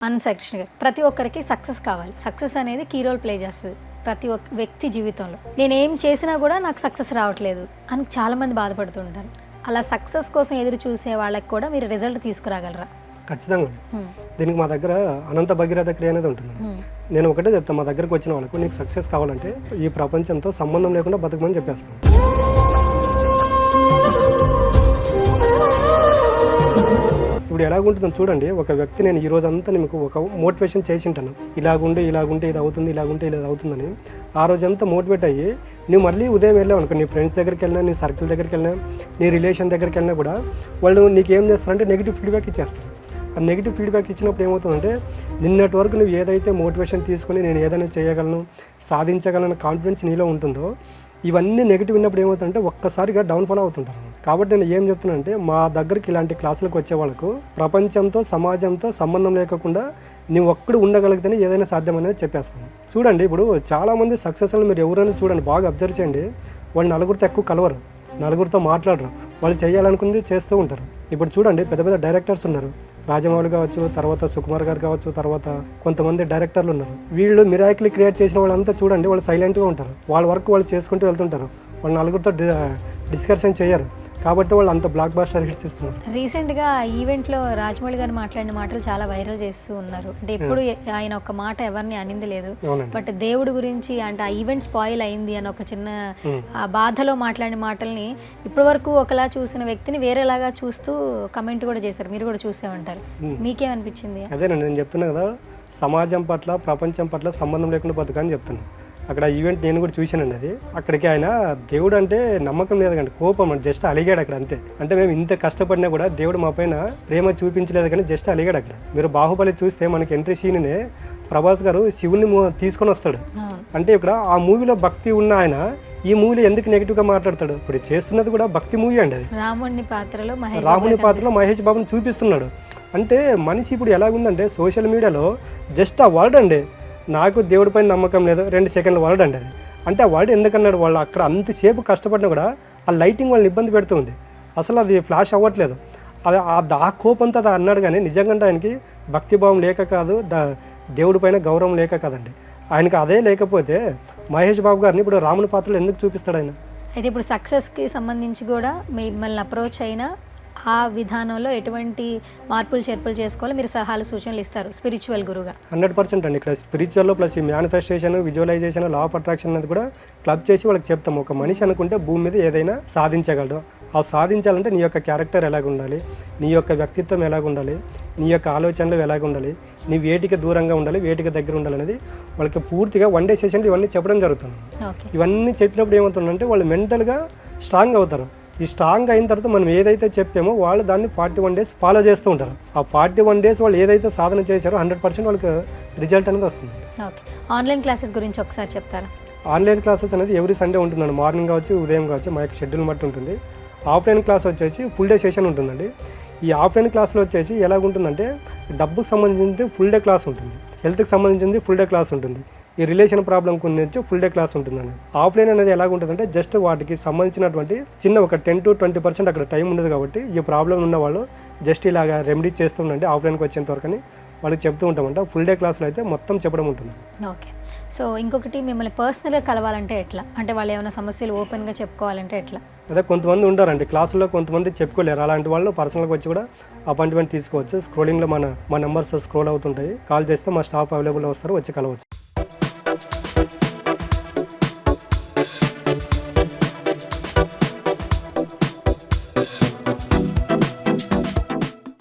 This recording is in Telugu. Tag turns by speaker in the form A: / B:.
A: సాయి కృష్ణ గారు, ప్రతి ఒక్కరికి సక్సెస్ కావాలి. సక్సెస్ అనేది కీ రోల్ ప్లే చేస్తుంది ప్రతి ఒక్క వ్యక్తి జీవితంలో. నేనేం చేసినా కూడా నాకు సక్సెస్ రావట్లేదు అని చాలామంది బాధపడుతుంటారు. అలా సక్సెస్ కోసం ఎదురు చూసే వాళ్ళకి కూడా మీరు రిజల్ట్ తీసుకురాగలరా?
B: ఖచ్చితంగా. దీనికి మా దగ్గర అనంత భగీరథ క్రియ అనేది ఉంటుంది. నేను ఒకటే చెప్తాను, మా దగ్గరకు వచ్చిన వాళ్ళకు నీకు సక్సెస్ కావాలంటే ఈ ప్రపంచంతో సంబంధం లేకుండా బతకమని చెప్పేస్తాను. ఇప్పుడు ఎలాగుంటుందో చూడండి, ఒక వ్యక్తి నేను ఈ రోజు అంతా మీకు ఒక మోటివేషన్ చేసి ఉంటాను, ఇలాగుంటే ఇది అవుతుంది, ఇలాగుంటే ఇలా అవుతుందని. ఆ రోజంతా మోటివేట్ అయ్యి నువ్వు మళ్ళీ ఉదయం వెళ్ళావు అనుకో, నీ ఫ్రెండ్స్ దగ్గరికి వెళ్ళినా, నీ సర్కిల్ దగ్గరికి వెళ్ళినా, నీ రిలేషన్ దగ్గరికి వెళ్ళినా కూడా వాళ్ళు నీకు ఏం చేస్తారంటే నెగిటివ్ ఫీడ్బ్యాక్ ఇచ్చేస్తారు. ఆ నెగిటివ్ ఫీడ్బ్యాక్ ఇచ్చినప్పుడు ఏమవుతుందంటే నిన్నటి వరకు నువ్వు ఏదైతే మోటివేషన్ తీసుకొని నేను ఏదైనా చేయగలను, సాధించగలను కాన్ఫిడెన్స్ నీలో ఉంటుందో, ఇవన్నీ నెగిటివ్ ఉన్నప్పుడు ఏమవుతుందంటే ఒక్కసారిగా డౌన్ఫాల్ అవుతుంటారు. కాబట్టి నేను ఏం చెప్తున్నానంటే మా దగ్గరికి ఇలాంటి క్లాసులకు వచ్చే వాళ్ళకు ప్రపంచంతో సమాజంతో సంబంధం లేకుండా నువ్వు ఒక్కడు ఉండగలిగితేనే ఏదైనా సాధ్యమనేది చెప్పేస్తాను. చూడండి, ఇప్పుడు చాలామంది సక్సెస్ఫుల్ మీరు ఎవరైనా చూడండి, బాగా అబ్జర్వ్ చేయండి, వాళ్ళు నలుగురితో ఎక్కువ కలవరు, నలుగురితో మాట్లాడరు, వాళ్ళు చేయాలనుకుంది చేస్తూ ఉంటారు. ఇప్పుడు చూడండి, పెద్ద పెద్ద డైరెక్టర్స్ ఉన్నారు, రాజమౌళి కావచ్చు, తర్వాత సుకుమార్ గారు కావచ్చు, తర్వాత కొంతమంది డైరెక్టర్లు ఉన్నారు. వీళ్ళు మిరాకిల్ క్రియేట్ చేసిన వాళ్ళంతా చూడండి, వాళ్ళు సైలెంట్గా ఉంటారు, వాళ్ళ వర్క్ వాళ్ళు చేసుకుంటూ వెళ్తుంటారు, వాళ్ళు నలుగురితో డిస్కషన్ చేయరు. కాబట్టి వాళ్ళు అంత బ్లాక్ బాస్టర్ హిట్స్ ఇస్తున్నారు.
A: రీసెంట్గా ఈవెంట్లో రాజమౌళి గారు మాట్లాడిన మాటలు చాలా వైరల్ చేస్తూ ఉన్నారు. అంటే ఎప్పుడు ఆయన ఒక మాట ఎవరిని అనింది లేదు, బట్ దేవుడి గురించి అంటే ఆ ఈవెంట్ స్పాయిల్ అయింది అని ఒక చిన్న ఆ బాధలో మాట్లాడిన మాటల్ని ఇప్పటి వరకు ఒకలా చూసిన వ్యక్తిని వేరేలాగా చూస్తూ కమెంట్ కూడా చేశారు. మీరు కూడా చూసే ఉంటారు, మీకేమనిపించింది?
B: అదేనండి, నేను చెప్తున్నా కదా, సమాజం పట్ల ప్రపంచం పట్ల సంబంధం లేకుండా బతుకని చెప్తున్నా. అక్కడ ఈవెంట్ నేను కూడా చూశానండి. అది అక్కడికి ఆయన దేవుడు అంటే నమ్మకం లేదు కానీ కోపం అంటే జస్ట్ అలిగాడు అక్కడ, అంతే. అంటే మేము ఇంత కష్టపడినా కూడా దేవుడు మా పైన ప్రేమ చూపించలేదు కానీ జస్ట్ అలిగాడు అక్కడ. మీరు బాహుబలి చూస్తే మనకి ఎంట్రీ సీన్నే ప్రభాస్ గారు శివుని తీసుకొని వస్తాడు. అంటే ఇక్కడ ఆ మూవీలో భక్తి ఉన్న ఆయన ఈ మూవీలో ఎందుకు నెగిటివ్గా మాట్లాడతాడు? ఇప్పుడు చేస్తున్నది కూడా భక్తి మూవీ అండి. అది రాముని పాత్రలో మహేష్ బాబుని చూపిస్తున్నాడు. అంటే మనిషి ఇప్పుడు ఎలాగుందంటే సోషల్ మీడియాలో జస్ట్ ఆ వర్డ్ అండి, నాకు దేవుడి పైన నమ్మకం లేదు, 2 సెకండ్ల వర్డ్ అండి అది. అంటే ఆ వర్డ్ ఎందుకన్నాడు, వాళ్ళు అక్కడ అంతసేపు కష్టపడినా కూడా ఆ లైటింగ్ వాళ్ళని ఇబ్బంది పెడుతుంది, అసలు అది ఫ్లాష్ అవ్వట్లేదు. అది ఆ కోపంతో అది అన్నాడు కానీ నిజంగా ఆయనకి భక్తిభావం లేక కాదు, దేవుడి పైన గౌరవం లేక కాదండి. ఆయనకి అదే లేకపోతే మహేష్ బాబు గారిని ఇప్పుడు రాముని పాత్రలో ఎందుకు చూపిస్తాడు ఆయన?
A: అయితే ఇప్పుడు సక్సెస్కి సంబంధించి కూడా మిమ్మల్ని అప్రోచ్ అయినా ఆ విధానంలో ఎటువంటి మార్పులు చేర్పులు చేసుకోవాలో మీరు సలహాలు సూచనలు ఇస్తారు స్పిరిచువల్ గురువుగా?
B: 100% అండి. ఇక్కడ స్పిరిచువల్లో ప్లస్ ఈ manifestation, visualization, law of attraction అనేది కూడా క్లబ్ చేసి వాళ్ళకి చెప్తాం. ఒక మనిషి అనుకుంటే భూమి మీద ఏదైనా సాధించగలడు. ఆ సాధించాలంటే నీ యొక్క క్యారెక్టర్ ఎలాగ ఉండాలి, నీ యొక్క వ్యక్తిత్వం ఎలాగ ఉండాలి, నీ యొక్క ఆలోచనలు ఎలాగ ఉండాలి, నీ వేటికి దూరంగా ఉండాలి, వేటికి దగ్గర ఉండాలి అనేది వాళ్ళకి పూర్తిగా 1 డే సెషన్లు ఇవన్నీ చెప్పడం జరుగుతుంది. ఇవన్నీ చెప్పినప్పుడు ఏమవుతుందంటే వాళ్ళు మెంటల్గా స్ట్రాంగ్ అవుతారు. ఈ స్ట్రాంగ్ అయిన తర్వాత మనం ఏదైతే చెప్పామో వాళ్ళు దాన్ని 41 డేస్ ఫాలో చేస్తూ ఉంటారు. ఆ 41 డేస్ వాళ్ళు ఏదైతే సాధన చేశారో 100% వాళ్ళకి రిజల్ట్ అనేది వస్తుంది.
A: ఓకే, ఆన్లైన్ క్లాసెస్ గురించి ఒకసారి చెప్తారా?
B: ఆన్లైన్ క్లాసెస్ అనేది ఎవ్రీ సండే ఉంటుందండి, మార్నింగ్ కావచ్చు, ఉదయం కావచ్చు, మా యొక్క షెడ్యూల్ బట్టి ఉంటుంది. ఆఫ్లైన్ క్లాస్ వచ్చేసి ఫుల్ డే సెషన్ ఉంటుందండి. ఈ ఆఫ్లైన్ క్లాస్లో వచ్చేసి ఎలాగుంటుందంటే డబ్బుకు సంబంధించి ఫుల్ డే క్లాస్ ఉంటుంది, హెల్త్కి సంబంధించింది ఫుల్ డే క్లాస్ ఉంటుంది, ఈ రిలేషన్ ప్రాబ్లం గురించి ఫుల్ డే క్లాస్ ఉంటుందండి. ఆఫ్లైన్ అనేది ఎలాగుంటుందంటే జస్ట్ వాటికి సంబంధించినటువంటి చిన్న ఒక 10 to 20% అక్కడ టైం ఉండదు. కాబట్టి ఈ ప్రాబ్లం ఉన్న వాళ్ళు జస్ట్ ఇలాగా రెమెడీ చేస్తుండండి ఆఫ్లైన్కి వచ్చేంత వరకు అని వాళ్ళకి చెప్తూ ఉంటామంట. ఫుల్ డే క్లాస్లో అయితే మొత్తం చెప్పడం ఉంటుంది.
A: ఓకే, సో ఇంకొకటి మిమ్మల్ని పర్సనల్గా కలవాలంటే ఎట్లా? అంటే వాళ్ళు ఏమైనా సమస్యలు ఓపెన్గా చెప్పుకోవాలంటే ఎట్లా?
B: అదే కొంతమంది ఉంటారండి క్లాసుల్లో, కొంతమంది చెప్పుకోలేరు. అలాంటి వాళ్ళు పర్సనల్గా వచ్చి కూడా అపాయింట్మెంట్ తీసుకోవచ్చు. స్క్రోలింగ్లో మా నెంబర్స్ స్క్రోల్ అవుతుంటాయి, కాల్ చేస్తే మా స్టాఫ్ అవైలబుల్ వస్తారు, వచ్చి కలవచ్చు.